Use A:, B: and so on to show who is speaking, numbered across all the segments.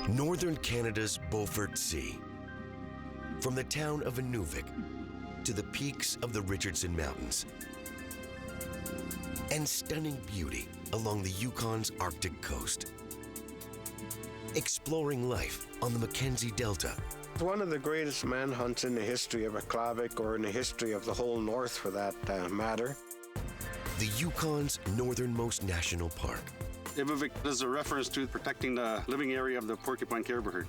A: Northern Canada's Beaufort Sea. From the town of Inuvik to the peaks of the Richardson Mountains. And stunning beauty along the Yukon's Arctic coast. Exploring life on the Mackenzie Delta.
B: It's one of the greatest manhunts in the history of Aklavik, or in the history of the whole North for that matter.
A: The Yukon's northernmost national park.
C: Inuvik is a reference to protecting the living area of the porcupine caribou herd.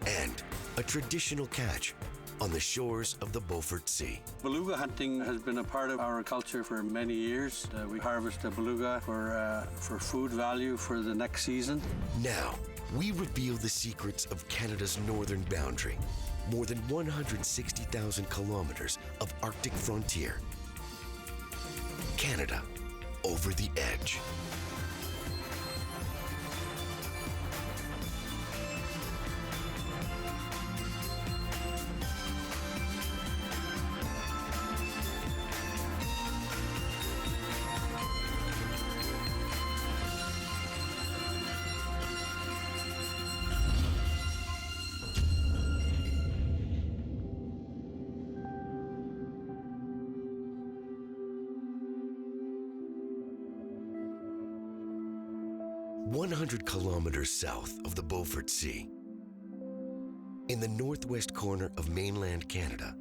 A: And a traditional catch on the shores of the Beaufort Sea.
D: Beluga hunting has been a part of our culture for many years. We harvest a beluga for food value for the next season.
A: Now, we reveal the secrets of Canada's northern boundary. More than 160,000 kilometers of Arctic frontier. Canada, over the edge. "100 kilometers south of the Beaufort Sea, in the northwest corner of mainland Canada,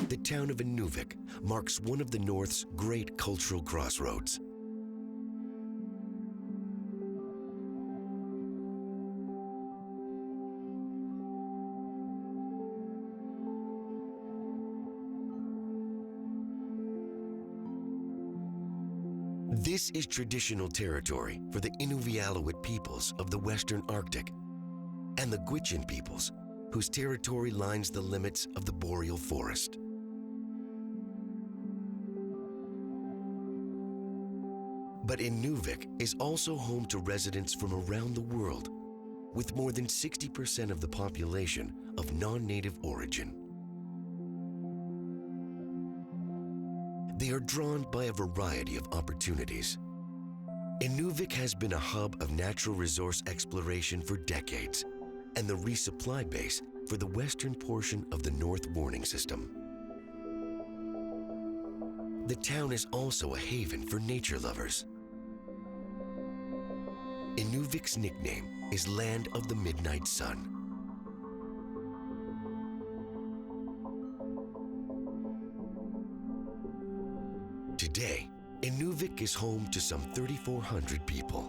A: the town of Inuvik marks one of the North's great cultural crossroads. This is traditional territory for the Inuvialuit peoples of the Western Arctic and the Gwich'in peoples, whose territory lines the limits of the boreal forest. But Inuvik is also home to residents from around the world, with more than 60% of the population of non-native origin. They are drawn by a variety of opportunities. Inuvik has been a hub of natural resource exploration for decades and the resupply base for the western portion of the North Warning System. The town is also a haven for nature lovers. Inuvik's nickname is Land of the Midnight Sun. Today, Inuvik is home to some 3,400 people.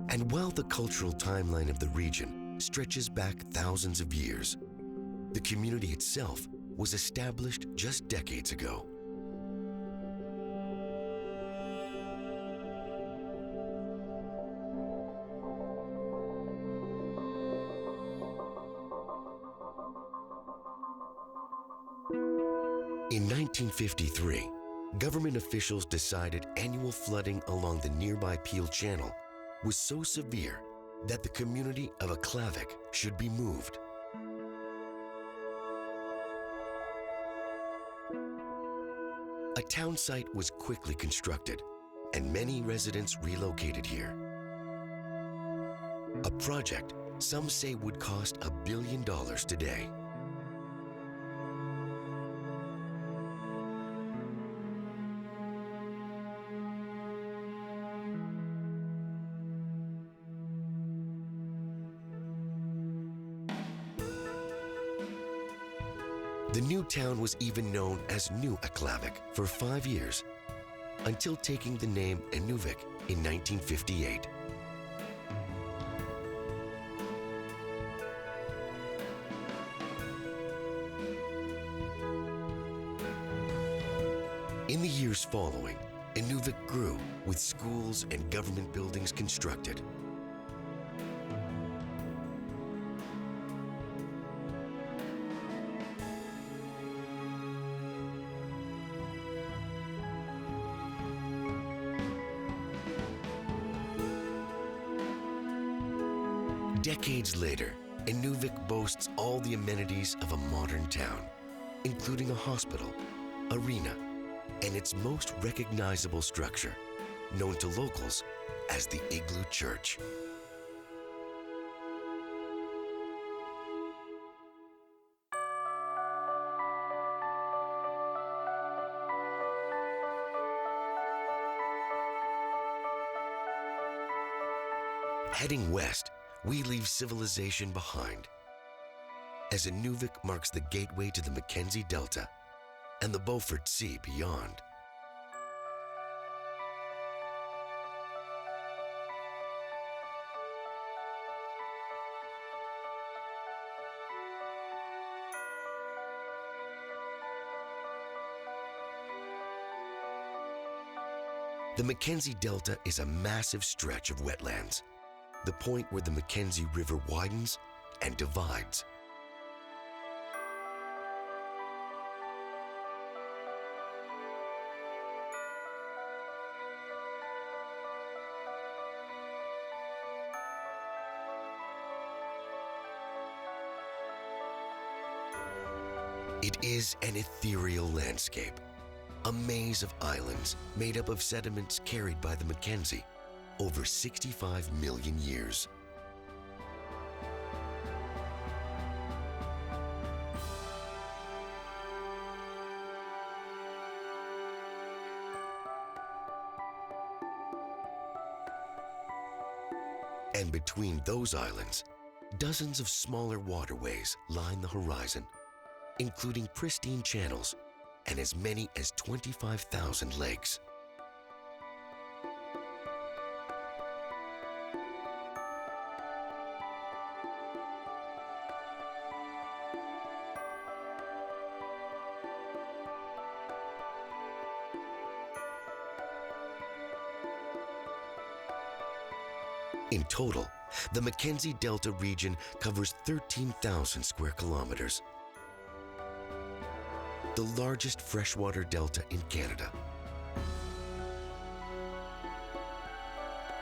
A: And while the cultural timeline of the region stretches back thousands of years, the community itself was established just decades ago. In 1953, government officials decided annual flooding along the nearby Peel Channel was so severe that the community of Aklavik should be moved. A town site was quickly constructed, and many residents relocated here. A project some say would cost $1 billion today. The new town was even known as New Aklavik for 5 years, until taking the name Inuvik in 1958. In the years following, Inuvik grew with schools and government buildings constructed. Decades later, Inuvik boasts all the amenities of a modern town, including a hospital, arena, and its most recognizable structure, known to locals as the Igloo Church. Heading west, we leave civilization behind, as Inuvik marks the gateway to the Mackenzie Delta and the Beaufort Sea beyond. The Mackenzie Delta is a massive stretch of wetlands, the point where the Mackenzie River widens and divides. It is an ethereal landscape, a maze of islands made up of sediments carried by the Mackenzie over 65 million years. And between those islands, dozens of smaller waterways line the horizon, including pristine channels and as many as 25,000 lakes. In total, the Mackenzie Delta region covers 13,000 square kilometers, the largest freshwater delta in Canada,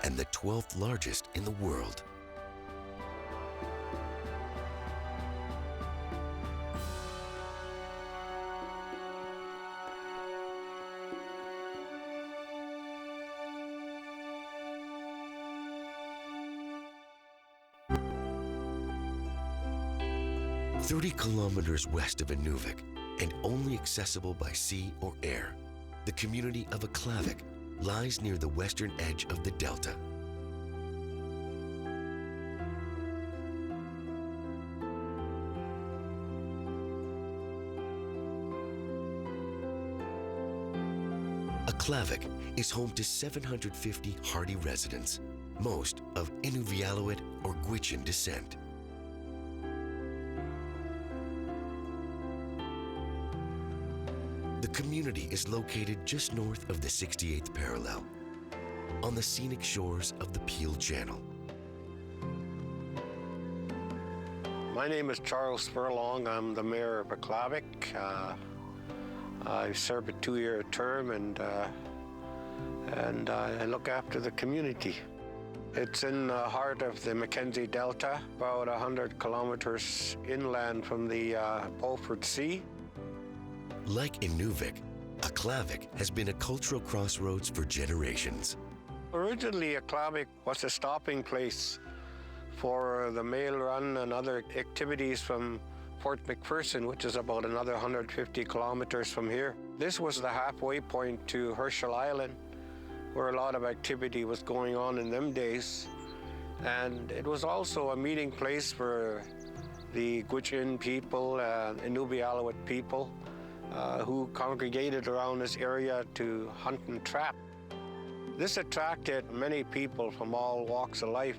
A: and the 12th largest in the world. "30 kilometers west of Inuvik, and only accessible by sea or air, the community of Aklavik lies near the western edge of the delta. Aklavik is home to 750 hardy residents, most of Inuvialuit or Gwich'in descent. The community is located just north of the 68th parallel, on the scenic shores of the Peel Channel.
B: My name is Charles Furlong. I'm the mayor of Aklavik. I serve a 2-year term, and I look after the community. It's in the heart of the Mackenzie Delta, about 100 kilometers inland from the Beaufort Sea.
A: Like Inuvik, Aklavik has been a cultural crossroads for generations.
B: Originally, Aklavik was a stopping place for the mail run and other activities from Fort McPherson, which is about another 150 kilometers from here. This was the halfway point to Herschel Island, where a lot of activity was going on in them days. And it was also a meeting place for the Gwich'in people, Inuvialuit people, who congregated around this area to hunt and trap. This attracted many people from all walks of life.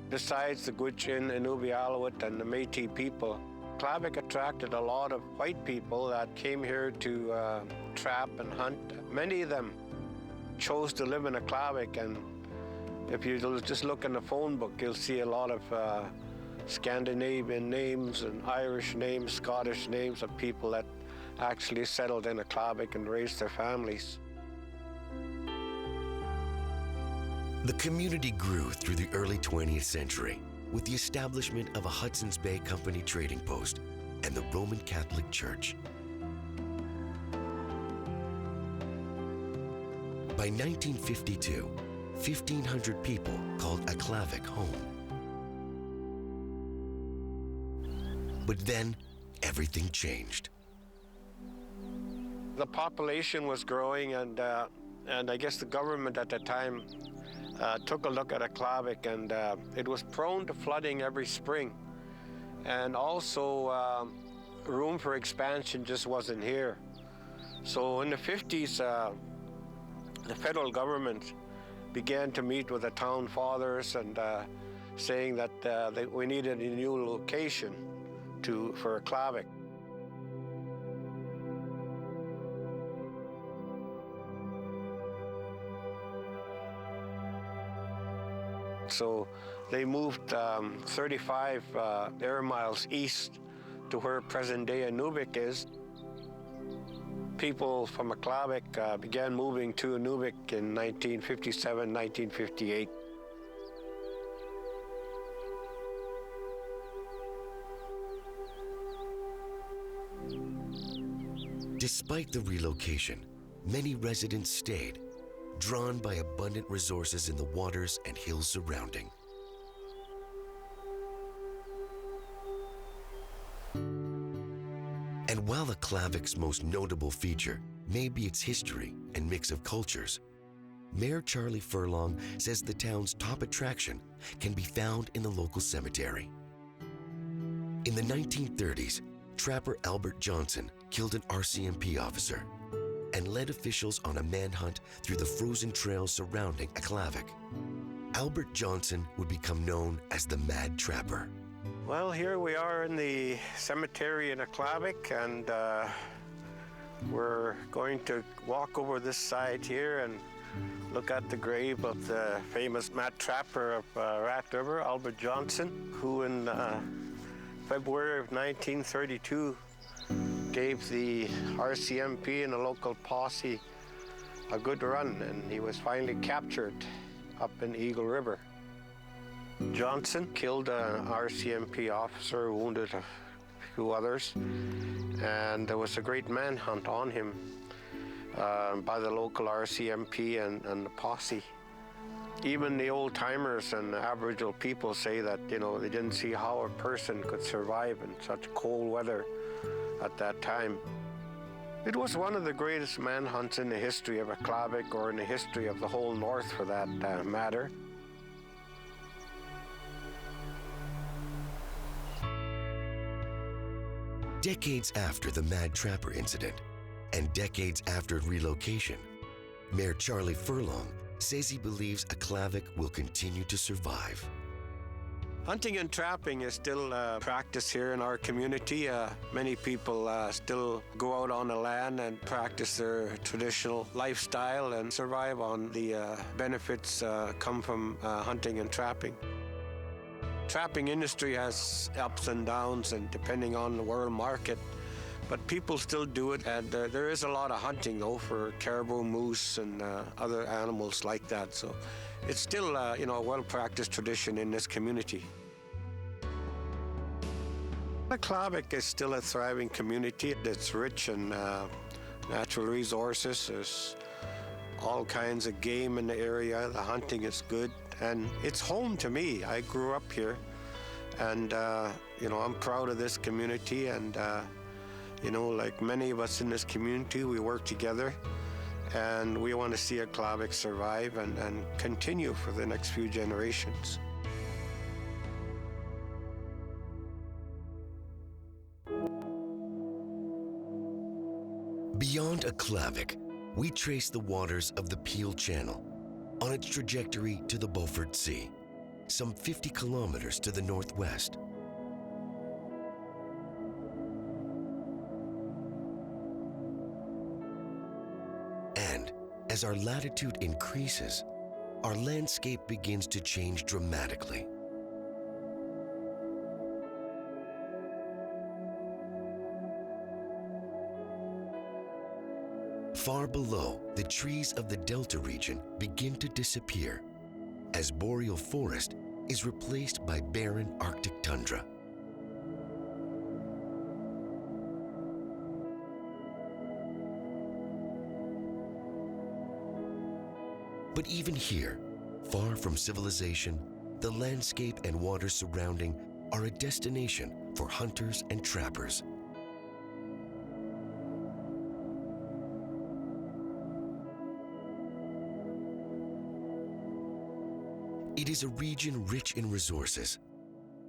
B: Besides the Gwich'in, Inuvialuit, and the Métis people, Aklavik attracted a lot of white people that came here to trap and hunt. Many of them chose to live in Aklavik, and if you just look in the phone book, you'll see a lot of Scandinavian names and Irish names, Scottish names of people that actually settled in Aklavik and raised their families.
A: The community grew through the early 20th century with the establishment of a Hudson's Bay Company trading post and the Roman Catholic Church. By 1952, 1,500 people called Aklavik home. But then, everything changed.
B: The population was growing, and I guess the government at the time took a look at Aklavik, and it was prone to flooding every spring. And also, room for expansion just wasn't here. So in the 50s, the federal government began to meet with the town fathers and saying that we needed a new location for Aklavik. So they moved 35 air miles east to where present-day Inuvik is. People from Aklavik began moving to Inuvik in 1957, 1958.
A: Despite the relocation, many residents stayed, drawn by abundant resources in the waters and hills surrounding. And while Aklavik's most notable feature may be its history and mix of cultures, Mayor Charlie Furlong says the town's top attraction can be found in the local cemetery. In the 1930s, trapper Albert Johnson killed an RCMP officer and led officials on a manhunt through the frozen trails surrounding Aklavik. Albert Johnson would become known as the Mad Trapper.
B: Well, here we are in the cemetery in Aklavik, and we're going to walk over this side here and look at the grave of the famous Mad Trapper of Rat River, Albert Johnson, who in February of 1932 gave the RCMP and the local posse a good run, and he was finally captured up in Eagle River. Johnson killed an RCMP officer, wounded a few others, and there was a great manhunt on him by the local RCMP and the posse. Even the old-timers and Aboriginal people say that, you know, they didn't see how a person could survive in such cold weather at that time. It was one of the greatest manhunts in the history of Aklavik, or in the history of the whole North for that matter.
A: Decades after the Mad Trapper incident, and decades after relocation, Mayor Charlie Furlong says he believes Aklavik will continue to survive.
B: Hunting and trapping is still practiced here in our community. Many people still go out on the land and practice their traditional lifestyle and survive on the benefits come from hunting and trapping. Trapping industry has ups and downs, and depending on the world market, but people still do it, and there is a lot of hunting though for caribou, moose, and other animals like that. So it's still a well-practiced tradition in this community. Aklavik is still a thriving community. It's rich in natural resources. There's all kinds of game in the area. The hunting is good, and it's home to me. I grew up here, and I'm proud of this community, and like many of us in this community, we work together, and we want to see Aklavik survive and continue for the next few generations.
A: Beyond Aklavik, we trace the waters of the Peel Channel on its trajectory to the Beaufort Sea, some 50 kilometers to the northwest. And as our latitude increases, our landscape begins to change dramatically. Far below, the trees of the Delta region begin to disappear as boreal forest is replaced by barren Arctic tundra. But even here, far from civilization, the landscape and water surrounding are a destination for hunters and trappers. It is a region rich in resources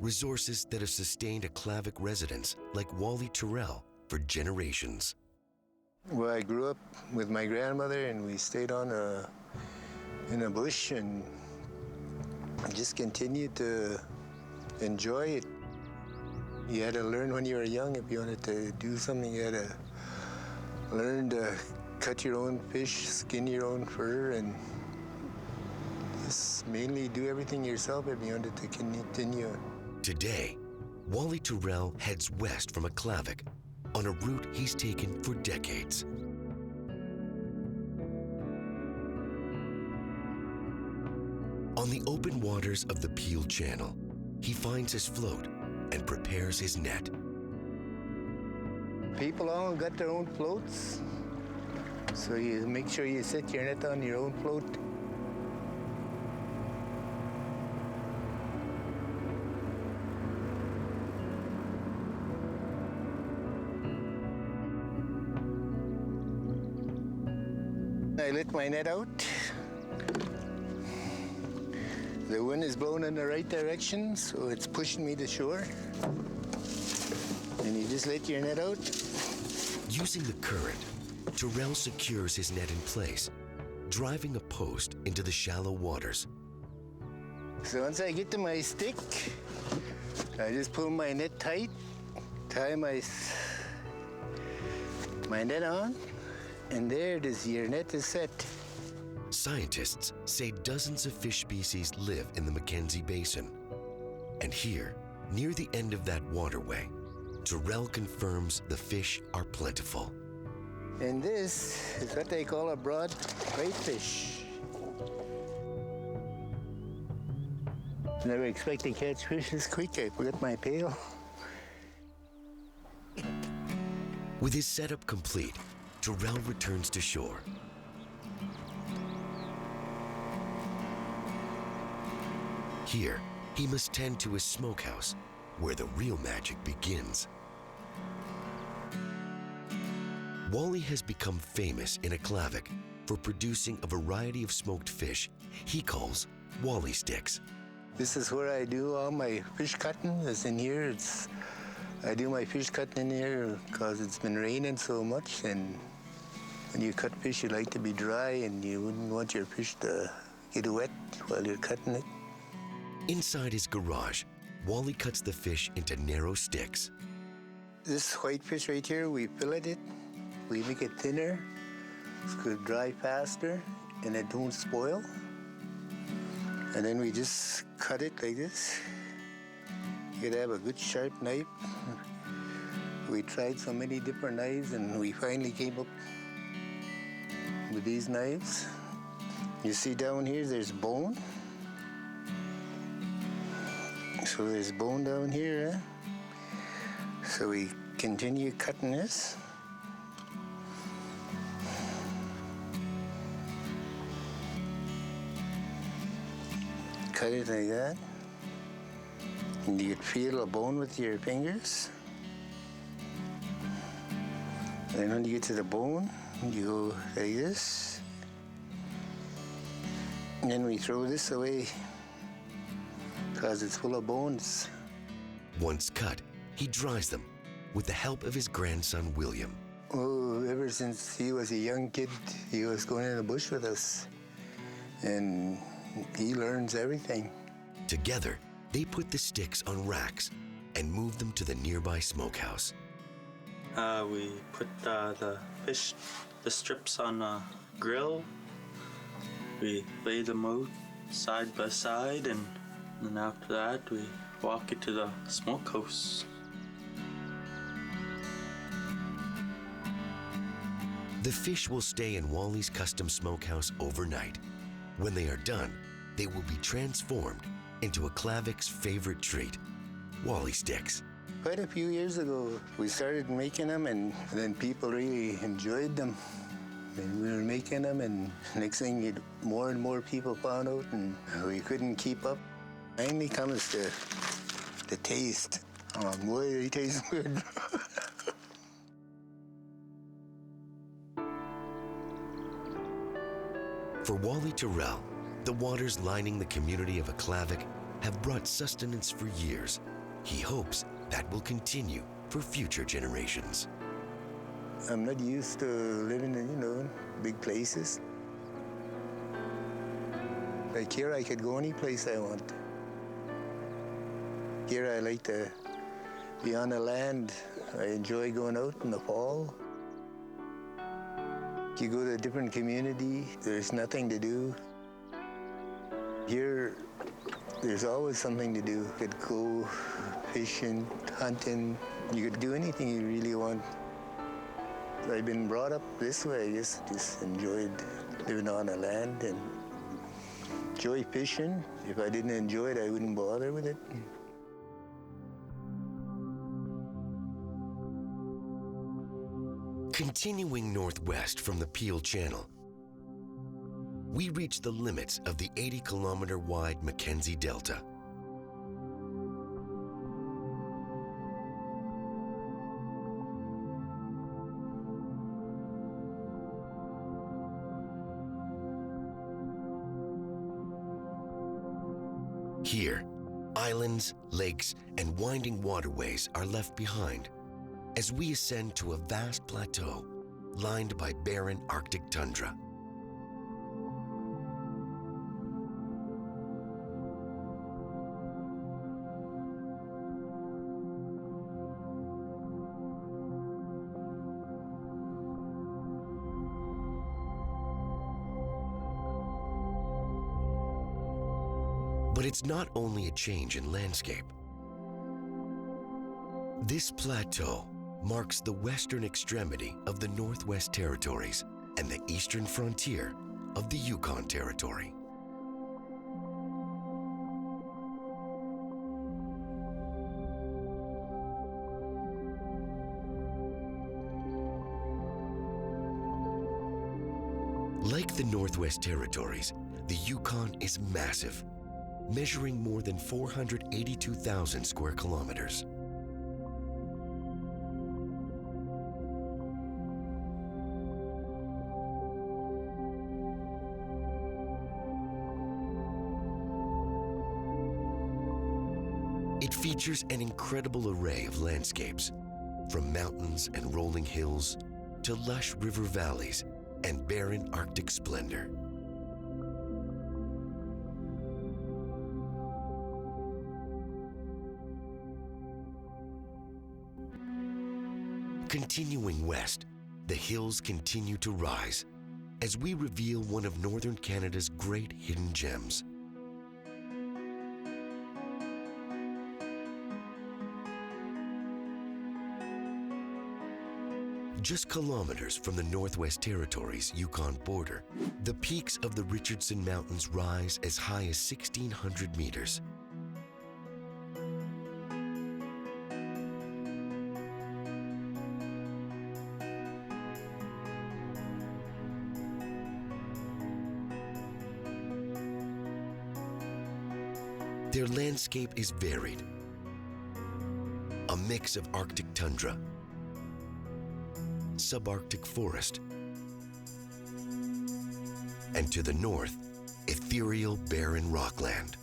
A: that have sustained Aklavik residents like Wally Terrell for generations.
E: Well, I grew up with my grandmother, and we stayed in a bush and just continued to enjoy it. You had to learn when you were young. If you wanted to do something, you had to learn to cut your own fish, skin your own fur, and just mainly do everything yourself if you wanted to continue.
A: Today, Wally Terrell heads west from Aklavik on a route he's taken for decades. On the open waters of the Peel Channel, he finds his float and prepares his net.
E: People all got their own floats, so you make sure you set your net on your own float. I let my net out. The wind is blowing in the right direction, so it's pushing me to shore. And you just let your net out.
A: Using the current, Terrell secures his net in place, driving a post into the shallow waters.
E: So once I get to my stick, I just pull my net tight, tie my net on, and there it is, your net is set.
A: Scientists say dozens of fish species live in the Mackenzie Basin. And here, near the end of that waterway, Terrell confirms the fish are plentiful.
E: And this is what they call a broad whitefish. Never expect to catch fish this quick. I forgot my pail.
A: With his setup complete, Terrell returns to shore. Here, he must tend to his smokehouse, where the real magic begins. Wally has become famous in Aklavik for producing a variety of smoked fish he calls Wally sticks.
E: This is where I do all my fish cutting. Is in here. I do my fish cutting in here because it's been raining so much, and when you cut fish, you like to be dry, and you wouldn't want your fish to get wet while you're cutting it.
A: Inside his garage, Wally cuts the fish into narrow sticks.
E: This whitefish right here, we fillet it. We make it thinner. It's going to dry faster, and it don't spoil. And then we just cut it like this. You gotta have a good sharp knife. We tried so many different knives, and we finally came up with these knives. You see down here, there's bone. So there's bone down here, eh? So we continue cutting this. Cut it like that. And you could feel a bone with your fingers. And when you get to the bone, you go like this. And then we throw this away because it's full of bones.
A: Once cut, he dries them with the help of his grandson, William.
E: Oh, ever since he was a young kid, he was going in the bush with us. And he learns everything.
A: Together, they put the sticks on racks and move them to the nearby smokehouse.
F: We put the fish, the strips on a grill. We lay them out side by side, and then after that, we walk it to the smokehouse.
A: The fish will stay in Wally's custom smokehouse overnight. When they are done, they will be transformed into Aklavik's favorite treat, Wally sticks.
E: Quite a few years ago, we started making them, and then people really enjoyed them. And we were making them, and next thing, more and more people found out, and we couldn't keep up. Mainly comes to the taste. Oh, boy, they taste good.
A: For Wally Terrell, the waters lining the community of Aklavik have brought sustenance for years. He hopes that will continue for future generations.
E: I'm not used to living in, big places. Like here, I could go any place I want. Here, I like to be on the land. I enjoy going out in the fall. You go to a different community, there's nothing to do. Here, there's always something to do. You could go fishing, hunting. You could do anything you really want. I've been brought up this way. I just enjoyed living on the land and enjoy fishing. If I didn't enjoy it, I wouldn't bother with it.
A: Continuing northwest from the Peel Channel, we reach the limits of the 80-kilometer wide Mackenzie Delta. Here, islands, lakes, and winding waterways are left behind as we ascend to a vast plateau lined by barren Arctic tundra. But it's not only a change in landscape. This plateau marks the western extremity of the Northwest Territories and the eastern frontier of the Yukon Territory. Like the Northwest Territories, the Yukon is massive, measuring more than 482,000 square kilometers. It features an incredible array of landscapes, from mountains and rolling hills to lush river valleys and barren Arctic splendor. Continuing west, the hills continue to rise as we reveal one of northern Canada's great hidden gems. Just kilometers from the Northwest Territories' Yukon border, the peaks of the Richardson Mountains rise as high as 1,600 meters. Their landscape is varied, a mix of Arctic tundra, subarctic forest, and to the north, ethereal barren rockland.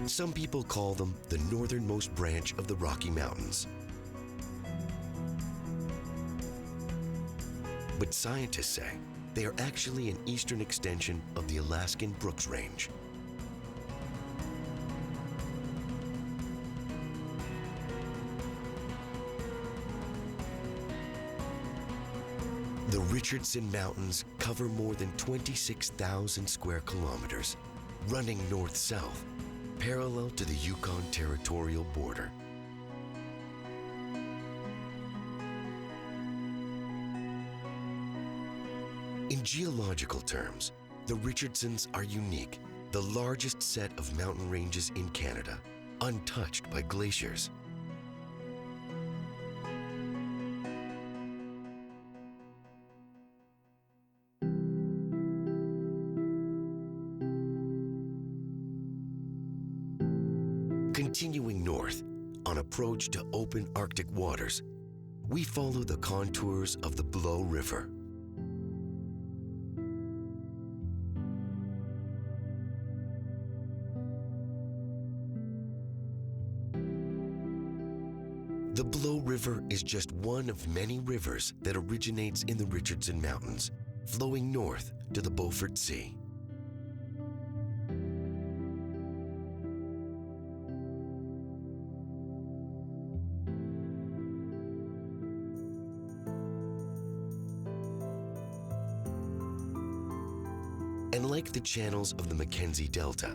A: Some people call them the northernmost branch of the Rocky Mountains. But scientists say they are actually an eastern extension of the Alaskan Brooks Range. The Richardson Mountains cover more than 26,000 square kilometers, running north-south, parallel to the Yukon territorial border. In geological terms, The Richardsons are unique, the largest set of mountain ranges in Canada, untouched by glaciers. Continuing north, on approach to open Arctic waters, we follow the contours of the Blow River. The Blow River is just one of many rivers that originates in the Richardson Mountains, flowing north to the Beaufort Sea. And like the channels of the Mackenzie Delta,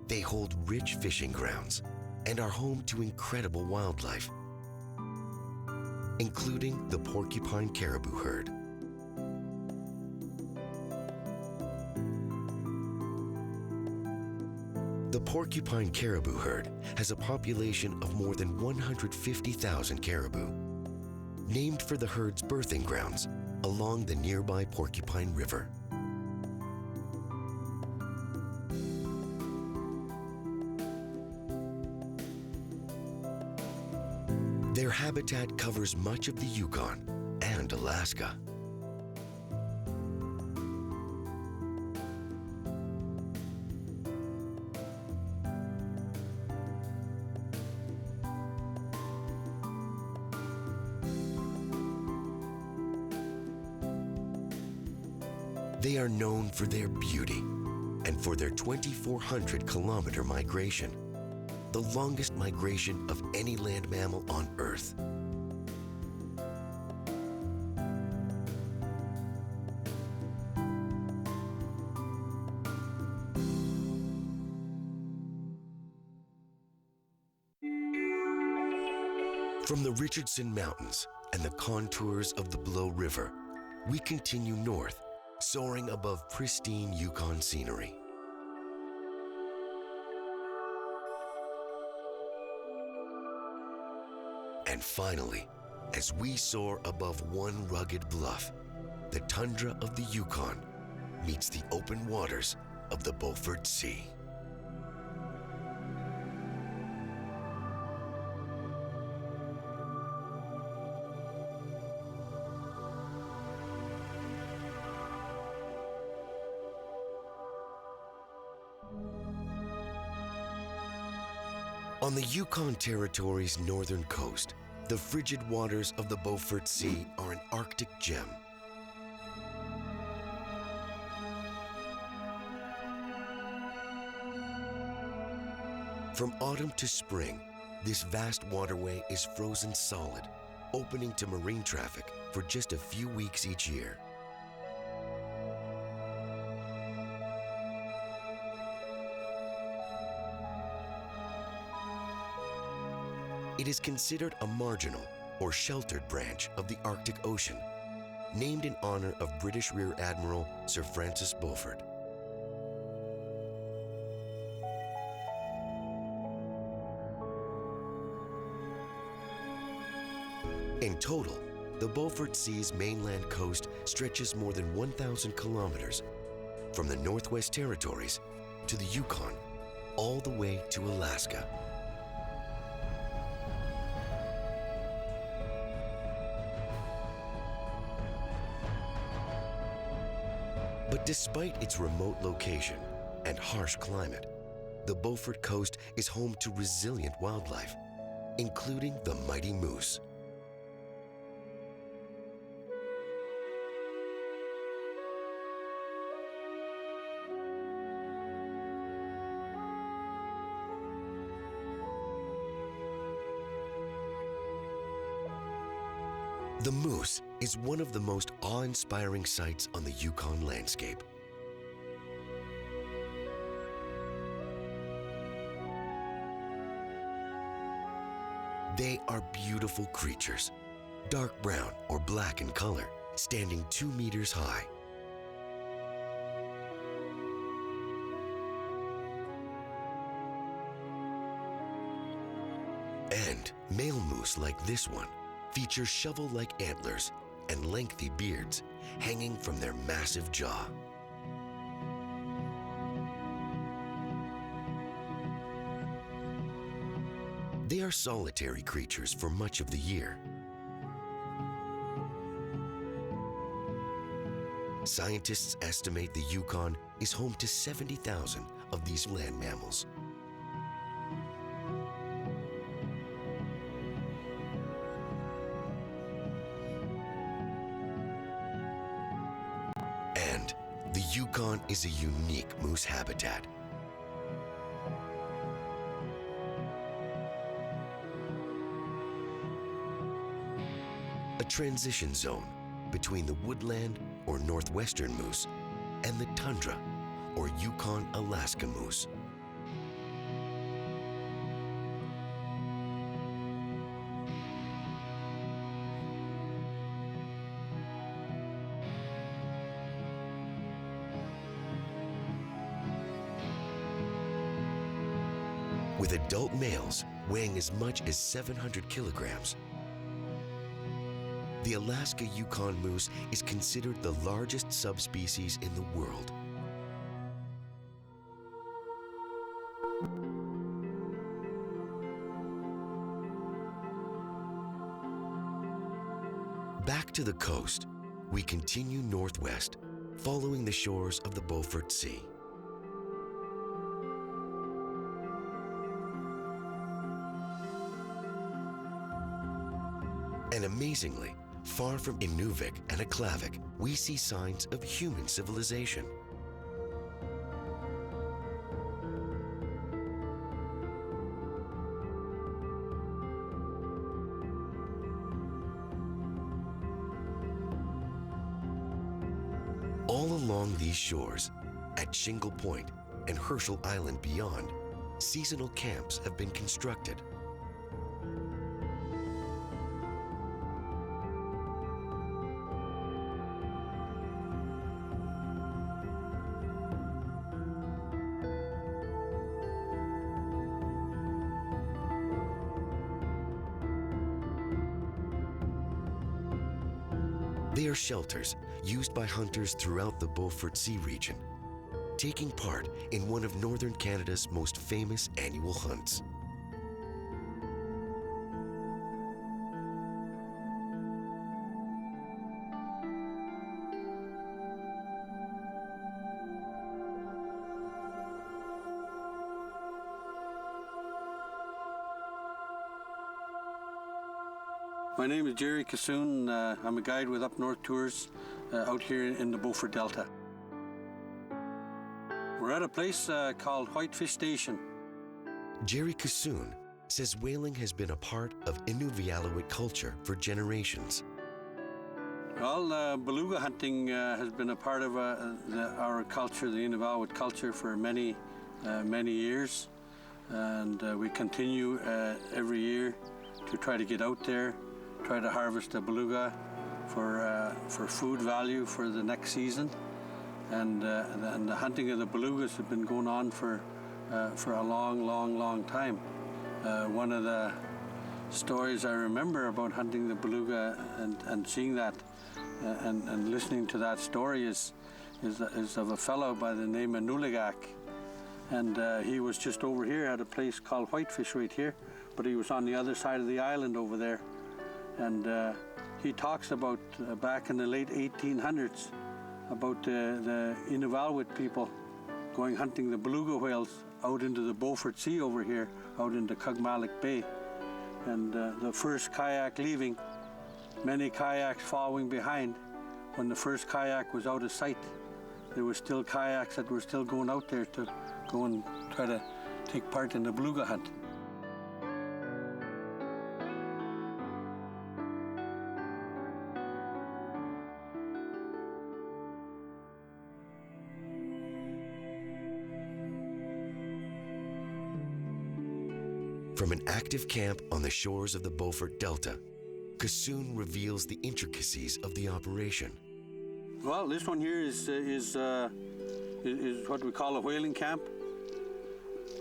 A: they hold rich fishing grounds and are home to incredible wildlife, including the porcupine caribou herd. The porcupine caribou herd has a population of more than 150,000 caribou, named for the herd's birthing grounds along the nearby Porcupine River. Their habitat covers much of the Yukon and Alaska. They are known for their beauty and for their 2,400-kilometer migration, the longest migration of any land mammal on Earth. From the Richardson Mountains and the contours of the Blow River, we continue north, soaring above pristine Yukon scenery. And finally, as we soar above one rugged bluff, the tundra of the Yukon meets the open waters of the Beaufort Sea. On the Yukon Territory's northern coast, the frigid waters of the Beaufort Sea are an Arctic gem. From autumn to spring, this vast waterway is frozen solid, opening to marine traffic for just a few weeks each year. It is considered a marginal or sheltered branch of the Arctic Ocean, named in honor of British Rear Admiral Sir Francis Beaufort. In total, the Beaufort Sea's mainland coast stretches more than 1,000 kilometers, from the Northwest Territories to the Yukon, all the way to Alaska. But despite its remote location and harsh climate, the Beaufort Coast is home to resilient wildlife, including the mighty moose. The moose is one of the most awe-inspiring sights on the Yukon landscape. They are beautiful creatures, dark brown or black in color, standing 2 meters high. And male moose like this one feature shovel-like antlers and lengthy beards hanging from their massive jaw. They are solitary creatures for much of the year. Scientists estimate the Yukon is home to 70,000 of these land mammals. And the Yukon is a unique moose habitat. A transition zone between the woodland or northwestern moose and the tundra or Yukon-Alaska moose. With adult males weighing as much as 700 kilograms, the Alaska Yukon moose is considered the largest subspecies in the world. Back to the coast, we continue northwest, following the shores of the Beaufort Sea. And amazingly, far from Inuvik and Aklavik, we see signs of human civilization. All along these shores, at Shingle Point and Herschel Island beyond, seasonal camps have been constructed. They are shelters used by hunters throughout the Beaufort Sea region, taking part in one of northern Canada's most famous annual hunts.
D: My name is Jerry Cassoon. I'm a guide with Up North Tours out here in the Beaufort Delta. We're at a place called Whitefish Station.
A: Jerry Cassoon says whaling has been a part of Inuvialuit culture for generations.
D: Well, beluga hunting has been a part of our culture, the Inuvialuit culture, for many years. And we continue every year to try to get out there, try to harvest a beluga for food value for the next season. And the hunting of the belugas has been going on for a long time. One of the stories I remember about hunting the beluga and seeing that and listening to that story is of a fellow by the name of Inuvik. And he was just over here at a place called Whitefish right here, but he was on the other side of the island over there. And he talks about back in the late 1800s about the Inuvialuit people going hunting the beluga whales out into the Beaufort Sea over here, out into Kugmalik Bay. And the first kayak leaving, many kayaks following behind. When the first kayak was out of sight, there were still kayaks that were still going out there to go and try to take part in the beluga hunt.
A: From an active camp on the shores of the Beaufort Delta, Cassoon reveals the intricacies of the operation.
D: Well, this one here is what we call a whaling camp.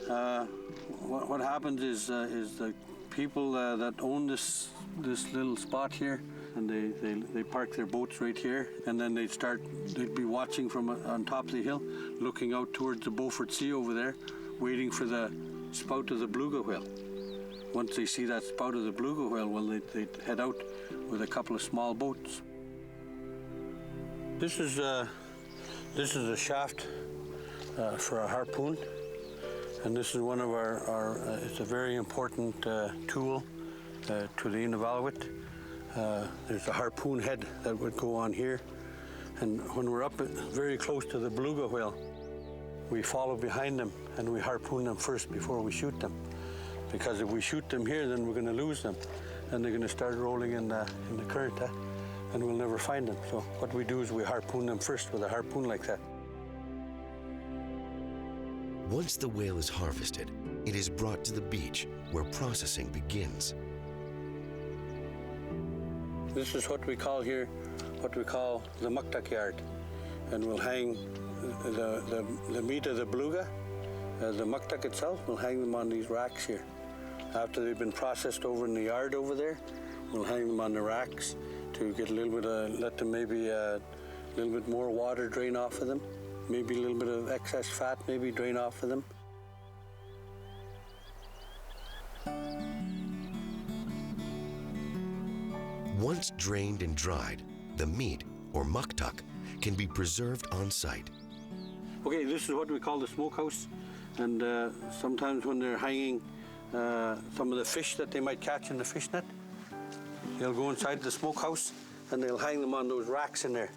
D: What happens is the people that own this little spot here, and they park their boats right here, and then they'd be watching from on top of the hill, looking out towards the Beaufort Sea over there, waiting for the spout of the beluga whale. Once they see that spout of the beluga whale, well, they'd head out with a couple of small boats. This is a shaft for a harpoon, and this is one of our it's a very important tool to the Inuvik. There's a harpoon head that would go on here, and when we're up very close to the beluga whale, we follow behind them and we harpoon them first before we shoot them. Because if we shoot them here, then we're going to lose them, and they're going to start rolling in the current, and we'll never find them. So what we do is we harpoon them first with a harpoon like that.
A: Once the whale is harvested, it is brought to the beach where processing begins.
D: This is what we call here, the muktak yard, and we'll hang the meat of the beluga, the muktak itself. We'll hang them on these racks here. After they've been processed over in the yard over there, we'll hang them on the racks to get a little bit of, let them maybe a little bit more water drain off of them, maybe a little bit of excess fat maybe drain off of them.
A: Once drained and dried, the meat, or muktak, can be preserved on site.
D: Okay, this is what we call the smokehouse, and sometimes when they're hanging some of the fish that they might catch in the fish net, they'll go inside the smokehouse and they'll hang them on those racks in there,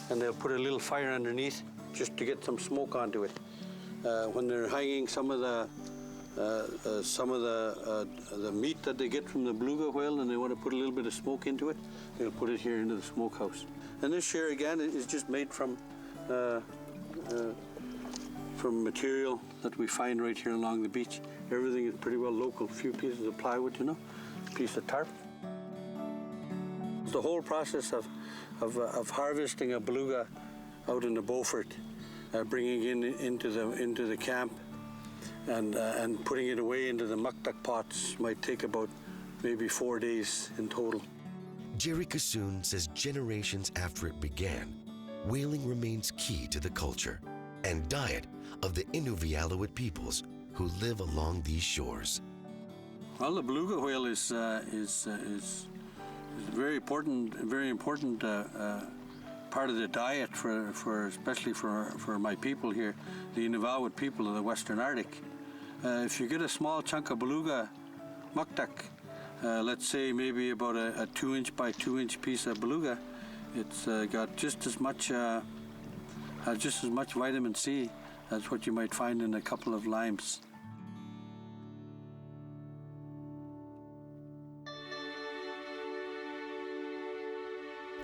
D: and they'll put a little fire underneath just to get some smoke onto it. When they're hanging some of the meat that they get from the beluga whale and they want to put a little bit of smoke into it, they'll put it here into the smokehouse. And this here again is just made from material that we find right here along the beach. Everything is pretty well local. A few pieces of plywood, you know, a piece of tarp. The whole process of harvesting a beluga out in the Beaufort, bringing it into the camp, and putting it away into the muktak pots might take about maybe 4 days in total.
A: Jerry Kassoon says generations after it began, whaling remains key to the culture and diet of the Inuvik peoples who live along these shores.
D: Well, the beluga whale is very important part of the diet especially for my people here, the Inuvik people of the Western Arctic. If you get a small chunk of beluga muktak, let's say maybe about a 2-inch by 2-inch piece of beluga, it's got just as much vitamin C as what you might find in a couple of limes.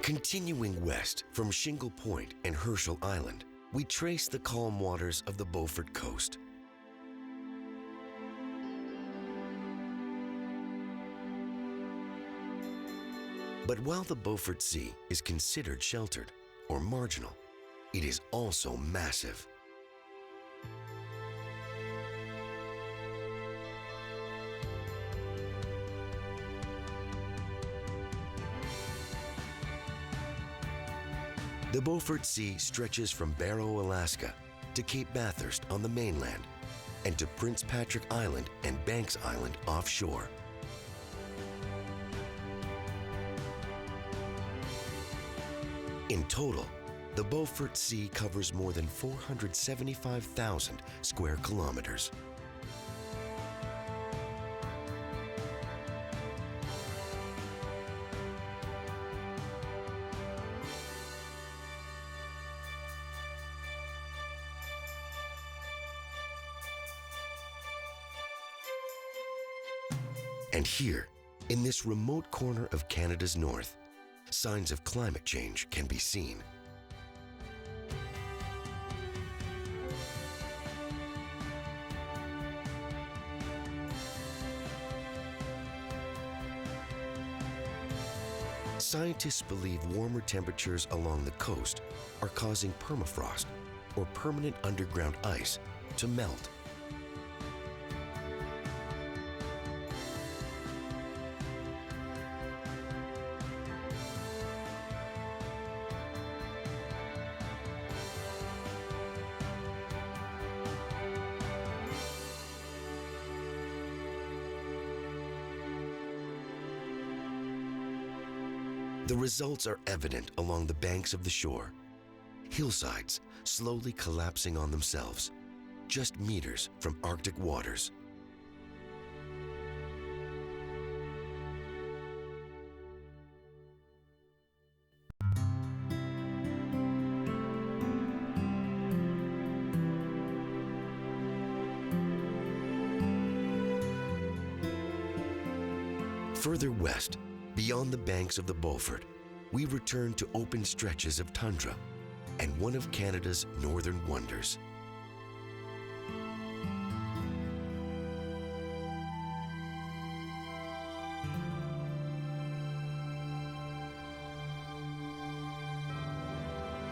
A: Continuing west from Shingle Point and Herschel Island, we trace the calm waters of the Beaufort coast. But while the Beaufort Sea is considered sheltered or marginal, it is also massive. The Beaufort Sea stretches from Barrow, Alaska, to Cape Bathurst on the mainland, and to Prince Patrick Island and Banks Island offshore. In total, the Beaufort Sea covers more than 475,000 square kilometers. And here, in this remote corner of Canada's north, signs of climate change can be seen. Scientists believe warmer temperatures along the coast are causing permafrost, or permanent underground ice, to melt. The results are evident along the banks of the shore. Hillsides slowly collapsing on themselves, just meters from Arctic waters. Further west, beyond the banks of the Beaufort, we return to open stretches of tundra and one of Canada's northern wonders.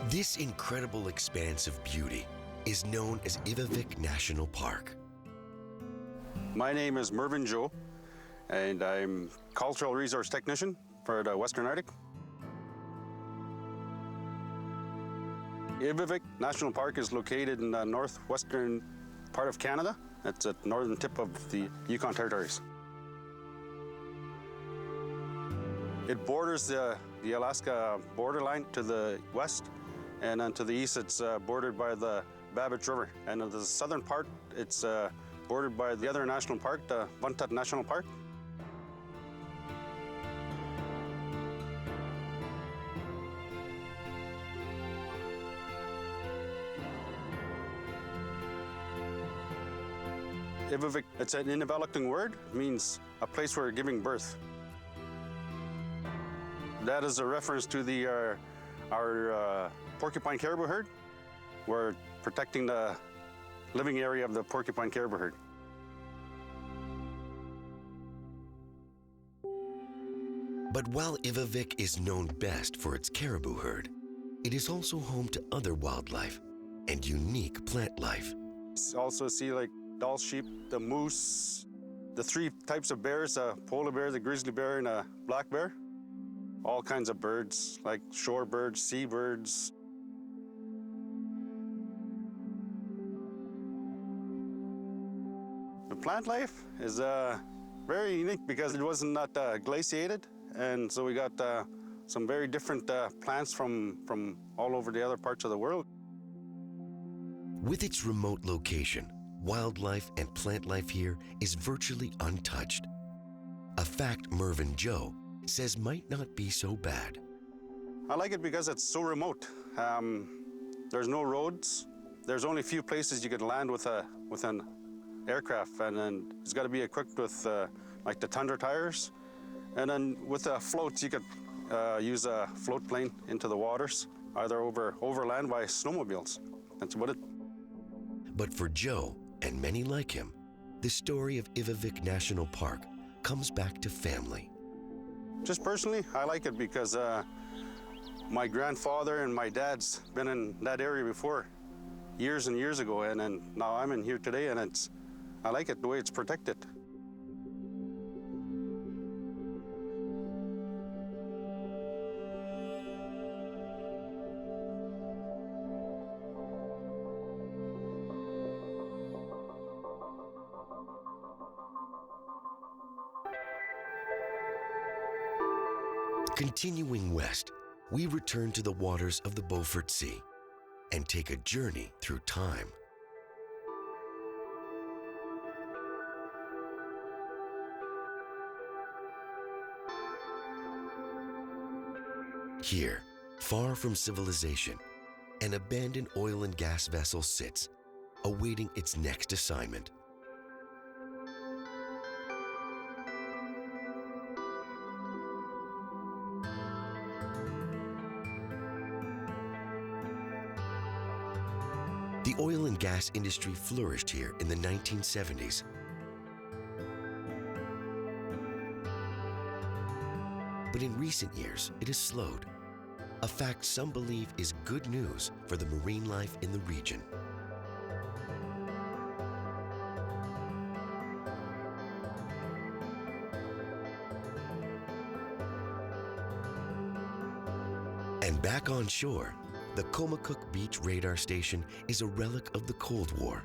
A: This incredible expanse of beauty is known as Inuvik National Park.
C: My name is Mervyn Joe, and I'm Cultural Resource Technician for the Western Arctic. Inuvik National Park is located in the northwestern part of Canada. It's at the northern tip of the Yukon Territories. It borders the Alaska borderline to the west, and then to the east it's bordered by the Babbage River. And in the southern part, it's bordered by the other national park, the Vuntut National Park. Inuvik, it's an Inuvialuktun word, means a place where giving birth. That is a reference to our porcupine caribou herd. We're protecting the living area of the porcupine caribou herd.
A: But while Inuvik is known best for its caribou herd, it is also home to other wildlife and unique plant life.
C: You also see like doll sheep, the moose, the three types of bears, a polar bear, the grizzly bear, and a black bear. All kinds of birds, like shore birds, sea birds. The plant life is very unique because it wasn't not glaciated, and so we got some very different plants from all over the other parts of the world.
A: With its remote location, wildlife and plant life here is virtually untouched. A fact Mervyn Joe says might not be so bad.
C: I like it because it's so remote. There's no roads. There's only a few places you could land with an aircraft, and then it's got to be equipped with like the Tundra tires. And then with the floats, you could use a float plane into the waters, either overland by snowmobiles. That's what it.
A: But for Joe, and many like him, the story of Inuvik National Park comes back to family.
C: Just personally, I like it because my grandfather and my dad's been in that area before, years and years ago, and then now I'm in here today, and I like it the way it's protected.
A: Continuing west, we return to the waters of the Beaufort Sea and take a journey through time. Here, far from civilization, an abandoned oil and gas vessel sits, awaiting its next assignment. The oil and gas industry flourished here in the 1970s. But in recent years, it has slowed, a fact some believe is good news for the marine life in the region. And back on shore, the Comacook Beach radar station is a relic of the Cold War.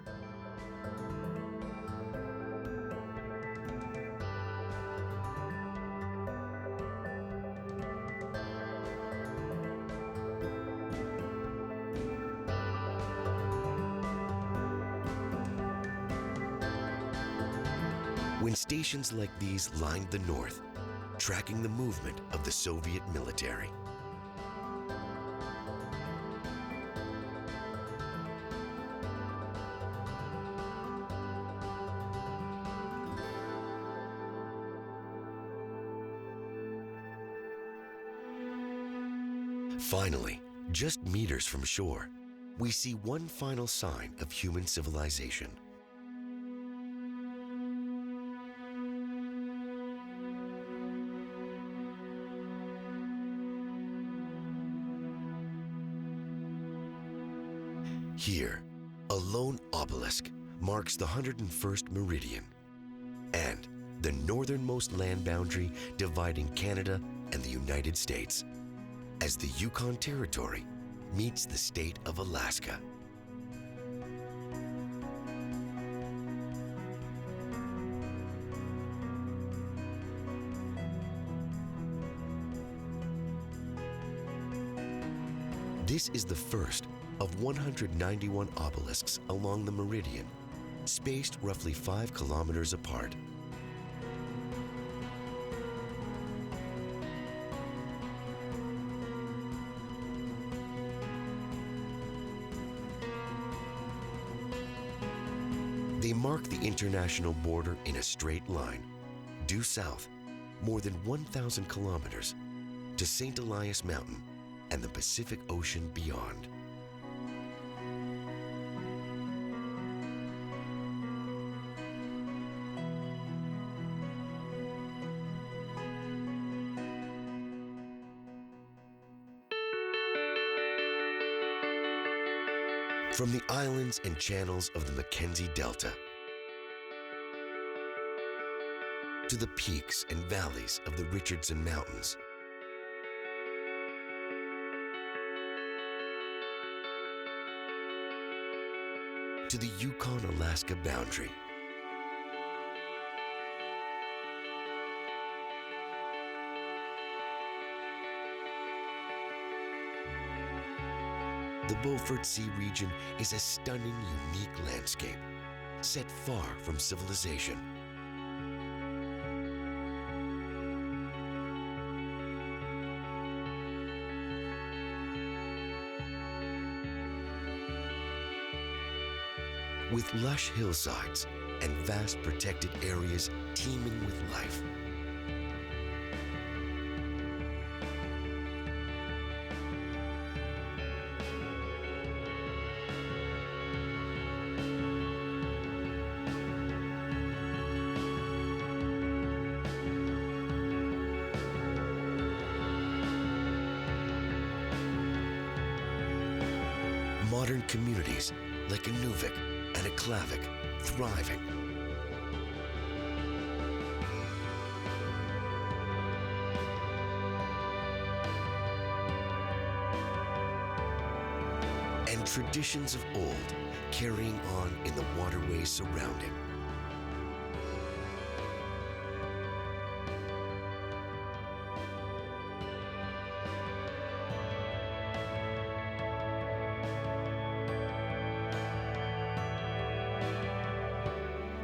A: when stations like these lined the north, tracking the movement of the Soviet military. Finally, just meters from shore, we see one final sign of human civilization. Here, a lone obelisk marks the 101st meridian and the northernmost land boundary dividing Canada and the United States, as the Yukon Territory meets the state of Alaska. This is the first of 191 obelisks along the meridian, spaced roughly 5 kilometers apart. They mark the international border in a straight line, due south, more than 1,000 kilometers, to St. Elias Mountain and the Pacific Ocean beyond. From the islands and channels of the Mackenzie Delta to the peaks and valleys of the Richardson Mountains, to the Yukon-Alaska boundary, the Beaufort Sea region is a stunning, unique landscape, set far from civilization. With lush hillsides and vast protected areas teeming with life. Modern communities like Inuvik and Aklavik thriving. And traditions of old carrying on in the waterways surrounding.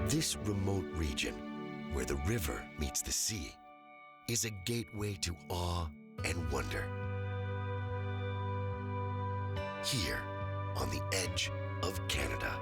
A: This remote region, where the river meets the sea, is a gateway to awe and wonder. Here, on the edge of Canada.